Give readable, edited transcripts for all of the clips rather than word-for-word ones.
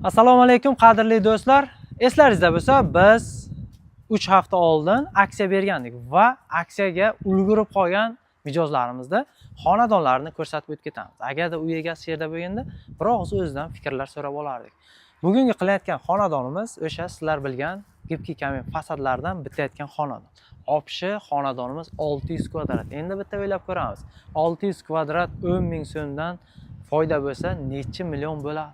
Assalomu alaykum qadrli do'stlar. Eslaringizda bo'lsa, biz 3 hafta oldin aksiya bergandik va aksiyaga ulgurib qolgan mijozlarimizda xonadonlarni ko'rsatib o'tib ketamiz. Agarda uy egasi yerda bo'lganda, bir og'iz o'zidan fikrlar so'rab olardik. Bugungi qilayotgan xonadonimiz o'sha sizlar bilgan gibki kamin fasadlardan bitayotgan xonadon. Opshi xonadonimiz 600 kvadrat. Endi bitta o'ylab ko'ramiz. 600 kvadrat 10 ming so'mdan foyda bo'lsa, necha million bo'ladi?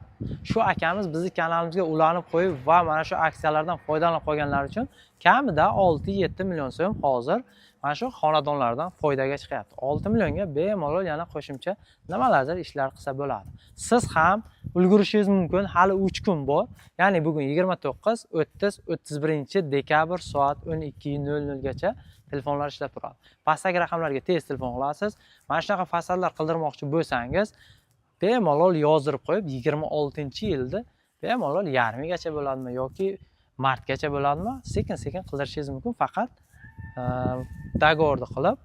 Shu akamiz bizni kanalimizga ulanib qo'yib va mana shu aksiyalardan foydalanib qolganlar uchun kamida 6-7 million so'm hozir mana shu xonadonlardan foydaga chiqyapti. 6 millionga bemalol yana qo'shimcha nimalardir ishlar qilsa bo'ladi. Siz ham ulgurishingiz mumkin. Hali 3 kun bor. Ya'ni bugun 29, 30, 31 dekabr soat 12:00 gacha telefonlar ishlab turadi. Pastdagi raqamlarga tez telefon qilasiz. Mana shunaqa fasadlar qildirmoqchi bo'lsangiz, bemalol yozdirib qo'yib 26-yilda bemalol yarmigacha bo'ladimi yoki martgacha bo'ladimi, sekin-sekin qildirishingiz mumkin. Faqat dogovorni qilib,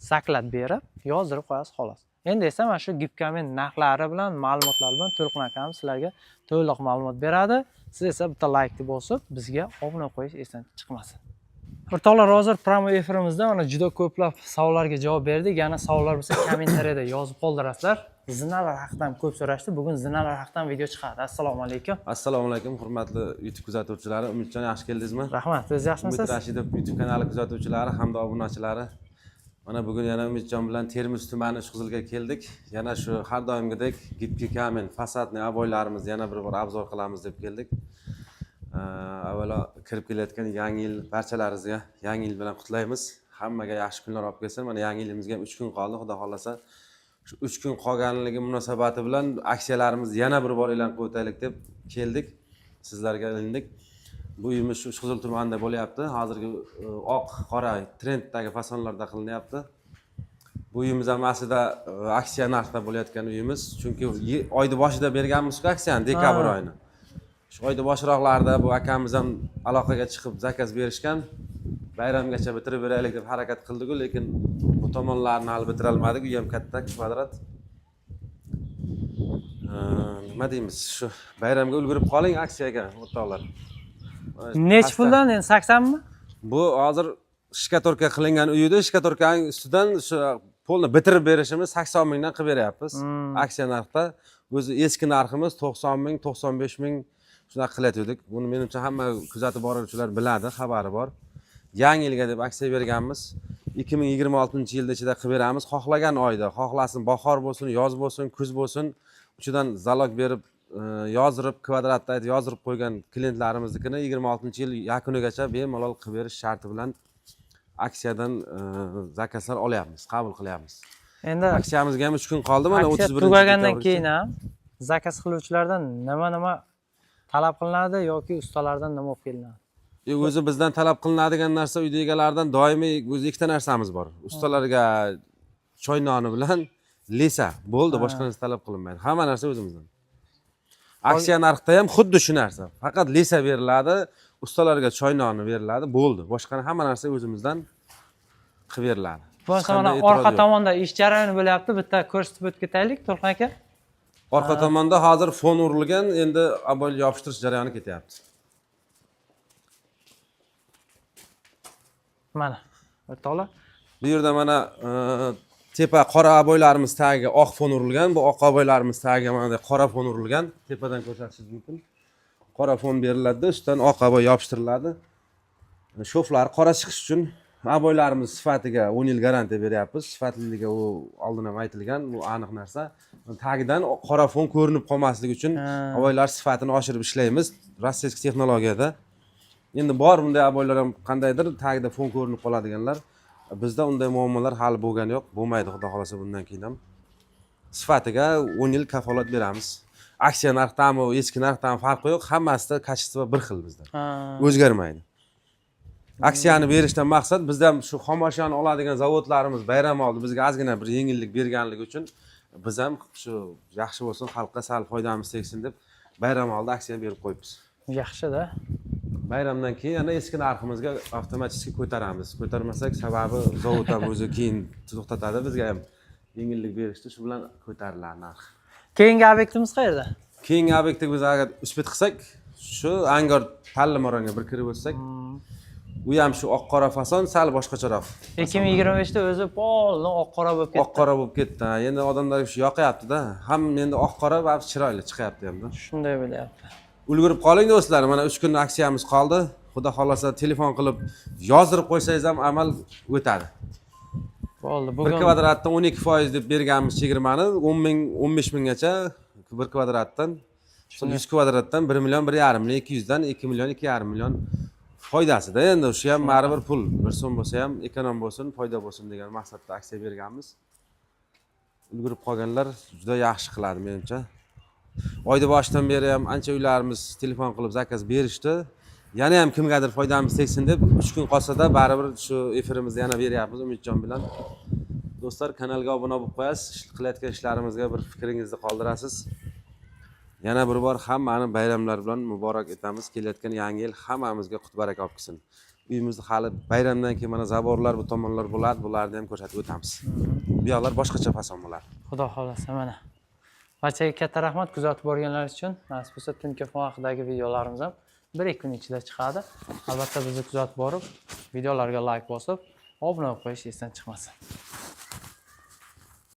saklab berib, yozdirib qo'yasiz xolos. Endi esa mana shu gibkamin narxlari bilan, ma'lumotlar bilan To'lqin akamiz sizlarga to'liq ma'lumot beradi. Siz esa bitta laykni bosib, bizga obuna qo'yish esdan chiqmasin. O'rtoqlar, hozir promo efirimizda mana juda ko'plab savollarga javob berdik. Yana savollar bo'lsa kommentariyada yozib qoldirasizlar. Zinalar haqida ham ko'p so'rashdi. Bugun zinalar haqida video chiqadi. Assalomu alaykum. Assalomu alaykum, hurmatli YouTube kuzatuvchilari. Umidjon, yaxshi keldingizmi? Rahmat. Siz yaxshimisiz? Umid Rashidov YouTube kanali kuzatuvchilari hamda obunachilari. Mana bugun yana Umidjon bilan Termiz tumani Ishqizilga keldik. Yana shu har doimgidek gibki kamin fasadni aboylarimizni yana bir bor obzor qilamiz deb keldik. Avvalo kirib kelayotgan yangi yil barchalaringizga yangi yil bilan qutlaymiz. Hammaga yaxshi kunlar olib kelsin. Mana yangi yilimizga ham 3 kun qoldi, xudo xolasa. Shu 3 kun qolganligi munosabati bilan aksiyalarimizni yana bir bor e'lon qilib o'taylik deb keldik. Sizlarga ilindik. Bu uyimiz shu Ishqizil tumanida bo'lyapti. Hozirgi oq, qora trenddagi fasonlarda qilinyapti. Bu uyimiz ham aslida aksiya narxida bo'layotgan uyimiz. Chunki oyning boshida berganmiz-ku aksiyani, dekabr oyini. Shu oyning boshroqlarida bu akamiz ham aloqaga chiqib zakaz berishgan. Bayramgacha bitirib beraylik deb harakat qildik-ku, lekin bu tomonlarni hali bitira olmadik. Uy ham katta kvadrat. Nima deymiz? Shu bayramga ulgurib qoling aksiyaga, o'rtoqlar. Nech puldan endi 80 mi? Bu hozir shkatorka qilingan uyda shkatorkaning ustidan shu pulni bitirib berishimiz 80 mingdan qilib beryapmiz. Aksiya narxda. O'zi eski narximiz 90 ming, 95 ming shunaqa qilayotdik. Buni menimcha hamma kuzatib boruvchilar biladi, xabari bor. Yangi yilga deb aksiya berganmiz. 2026-yilda ichida qilib beramiz. Xohlagan oyda, xohlasin bahor bo'lsin, yoz bo'lsin, kuz bo'lsin, uchidan zalog berib, yozdirib, kvadratda aytib yozdirib qo'ygan klientlarimiznikini 26-yil yakunigacha bemalol qilib berish sharti bilan aksiyadan zakazlar olyapmiz, qabul qilyapmiz. Endi aksiyamizga ham 3 kun qoldi, mana 31. tugagandan keyin ham zakaz qiluvchilardan nima talab qilinadi yoki ustalardan nima olib kelinadi? O'zi bizdan talab qilinadigan narsa uyda egalaridan doimiy o'zi ikkita narsamiz bor. Ustalarga choy noni bilan lesa bo'ldi, boshqa narsa talab qilinmaydi. Hamma narsa o'zimizdan. Aksiya narxida ham xuddi shu narsa. Faqat lesa beriladi, ustalarga choy noni beriladi, bo'ldi. Boshqa hamma narsa o'zimizdan qilib beriladi. Bo'lsa mana orqa tomonda ish jarayoni bo'lyapti. Bitta ko'rsatib o'tib ketaylik, To'lqin aka. Orqa tomonda hozir fon urilgan, endi aboy yopishtirish jarayoni ketyapti. Mana, o'rtoqlar. Bu yerda mana tepa qora aboylarimiz tagiga oq fon urilgan. Bu oq aboylarimiz tagiga mana qora fon urilgan. Tepadan ko'rsatishingiz mumkin. Qora fon beriladi, ustidan oq aboy yopishtiriladi. Shoflar qora chiqish uchun aboylarimiz sifatiga 10 yil garantiya beryapmiz. Sifatliligi u oldin ham aytilgan, bu aniq narsa. Tagidan qora fon ko'rinib qolmasligi uchun aboylar sifatini oshirib ishlaymiz. Rossiyalik texnologiyada. Endi bor bunday aboylar ham qandaydir tagida fon ko'rinib qoladiganlar. Bizda unday muammolar hali bo'lgani yo'q, bo'lmaydi xudo xolasa bundan keyin ham. Sifatiga 10 yil kafolat beramiz. Aksiya narxdan va eski narxdan farqi yo'q, hammasida kачество bir xil bizda. O'zgarmaydi. Aksiyani berishdan maqsad bizda ham shu xomashyoni oladigan zavodlarimiz bayram oldi bizga ozgina bir yengillik berganligi uchun biz ham shu yaxshi bo'lsin, xalqqa sal foydamiz tegsin deb bayram oldi aksiya berib qo'yibmiz. Yaxshi-da. Bayramdan keyin yana eski narximizga avtomatik ko'taramiz. Ko'tarmasak sababi zavod ham o'zi keyin to'xtatadi, bizga ham yengillik berishdi, shu bilan ko'tariladi narx. Keyingi obyektimiz qayerda? Keyingi obyektga biz agar uspet qilsak, shu angor Tallimaranga bir kirib o'tsak, u ham shu oq-qora fason sal boshqacharoq. 2025 da o'zi polni oq-qora bo'lib ketdi. Oq-qora bo'lib ketdi. Endi odamlar shu yoqyapti-da. Ham endi oq-qora va chiroyli chiqyapti hamda. Shunday bo'lyapti. Ulgurib qoling do'stlar, mana 3 kunlik aksiyamiz qoldi. Xudo xolasa telefon qilib yozdirib qo'ysangiz ham amal o'tadi. Bo'ldi. 1 Bugun kvadratdan 12% deb berganmiz chegirmani 10 ming, 15 minggacha 1 kvadratdan. 100 kvadratdan 1 million 1,5 million, 200 dan 2 million 2,5 million foydasida. Endi o'sha ham baribir pul. Bir so'm bo'lsa ham ekonom bo'lsin, foyda bo'lsin degan maqsadda aksiya berganmiz. Ulgurib qolganlar juda yaxshi qiladi menimcha. Oyda boshidan beri ham ancha uylarimiz telefon qilib zakaz berishdi. Yana ham kimgadir foydamiz tegsin deb 3 kun qolsa-da baribir shu efirimizni yana beryapmiz Umidjon bilan. Do'stlar, kanalga obuna bo'lib qo'yasiz, qilayotgan ishlarimizga bir fikringizni qoldirasiz. Yana bir bor hammani bayramlar bilan muborak etamiz. Kelayotgan yangi yil hammamizga qut baraka olib kelsin. Uyimizni hali bayramdan keyin mana zaborlar, bu tomonlar bo'ladi, bularni ham ko'rsatib o'tamiz. Bu yoqlar boshqacha fason bo'ladi. Xudo xolasa mana. Barchaga katta rahmat kuzatib borganlaringiz uchun. Nasib bo'lsa Tunkafon haqidagi videolarimiz ham 1-2 kun ichida chiqadi. Albatta bizni kuzatib borib, videolarga like bosib, obuna bo'lib qo'yish esdan chiqmasin.